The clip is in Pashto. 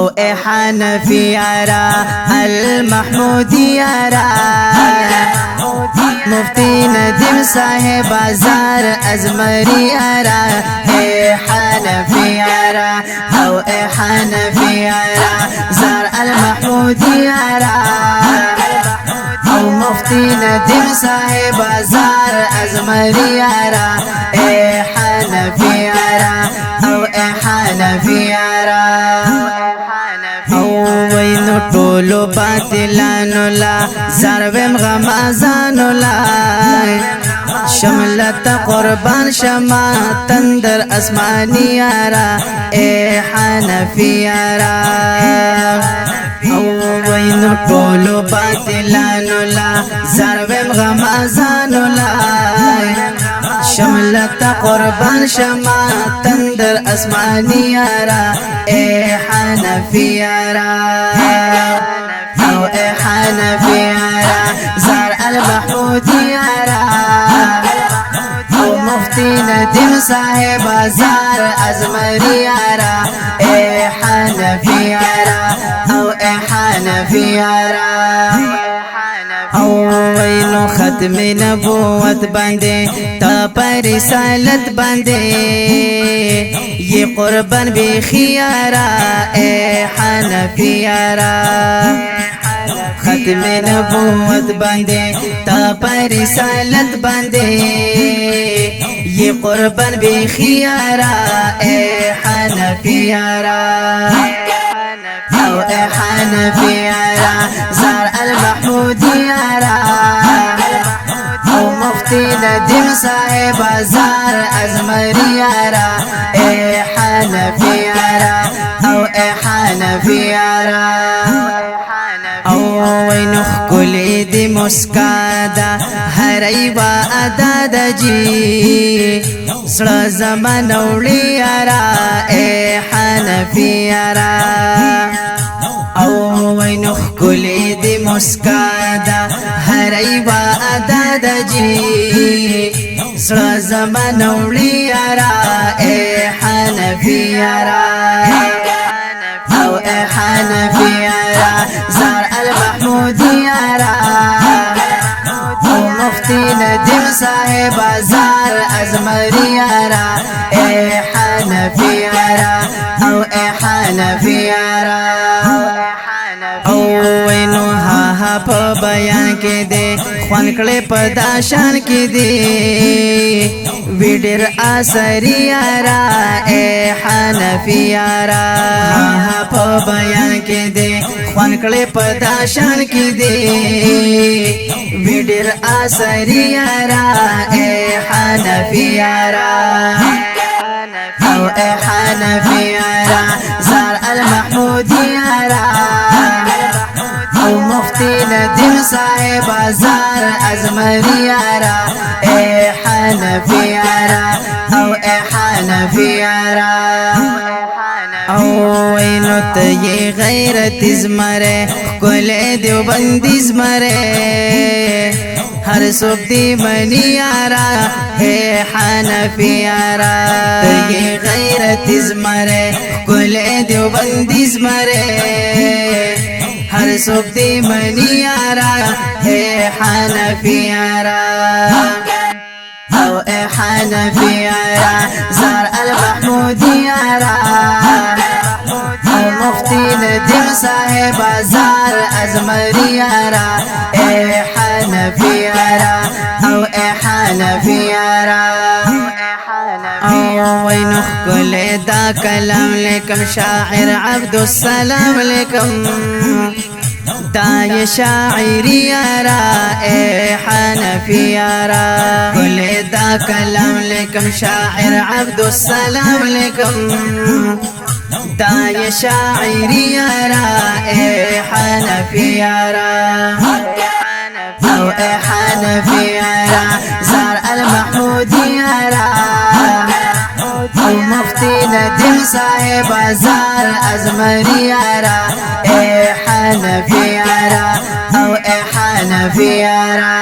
او اے حنفی یارا المحمودی یارا مفتی ندیم صاحب بازار ازمری یارا اے حنفی یارا او اے حنفی یارا زار المحمودی یارا او مفتی ندیم صاحب بازار ازمری یارا اے حنفی یارا او اے حنفی یارا وینو ټولو باطلانو لا زرویم غمازانو لا شملت قربان شما تندر اسمانی یارا اے حنفی یارا وینو ټولو باطلانو لا زرویم غمازانو لا شملت قربان شما تندر اسمانی یارا اے حنفی یارا او اے حنفی یارا زار المحمودی یارا او مفتی ندیم صاحب بازار ازمری یارا اے حنفی یارا او اے حنفی یارا او وینو ختم نبوت باندے تا پر رسالت باندے یہ قربان بی خیارا اے حنفی یارا ختم نبوت باندے تا پر رسالت باندے یہ قربان بی خیارا اے حنفی یارا او اے حنفی یارا زار المحمودی یارا او مفتی ندیم صاحب بازار ازمری یارا اے حنفی یارا او اے حنفی یارا او وینو خکلی دی مسکادا هرئی با ادا دا جی زړه زمان اوړي یارا اے حنفی یارا او وینو خکلی دی مسکادا هرئی با ادا دا جی زړه زمان اوړي یارا اے حنفی یارا او اے حنفی یارا زار المحمودی یارا او مفتی ندیم صاحب بازار ازمری یارا اے حنفی یارا او اے حنفی یارا او وینو ها په بیان کې دے خوان کړي په داشان کې دے ویډر اثری یارا اے حنفی یارا ها په بیان کې دے خوان کړي په داشان کې دے ویډر اثری یارا اے حنفی یارا او اے حنفی یارا زار المحمودی یارا او مفتی ندیم صاحب بازار ازمری یارا اے حنفی یارا او اے حنفی یارا او وینو تی غیرت زمرے کل دیوبندی زمرے ہر صبح دی منی یارا اے حنفی یارا تی غیرت زمرے کل دیوبندی زمرے ہر صبح دی منی یارا اے حنفی یارا او اے حنفی یارا زار المحمودی یارا او مفتی ندیم صاحب بازار ازمری یارا اے حنفی یارا او اے حنفی یارا او وینو خکل دا کلام لکم شاعر عبدالسلام لکم دا شاعری یارا اے حنفی یارا کل دا کلام لکم شاعر عبدالسلام لکم دا شاعری یارا اے حنفی یارا او اے حنفی یارا زار المحمودی یارا او مفتی ندیم صاحب بازار ازمری یارا اے حنفی یارا او اے حنفی یارا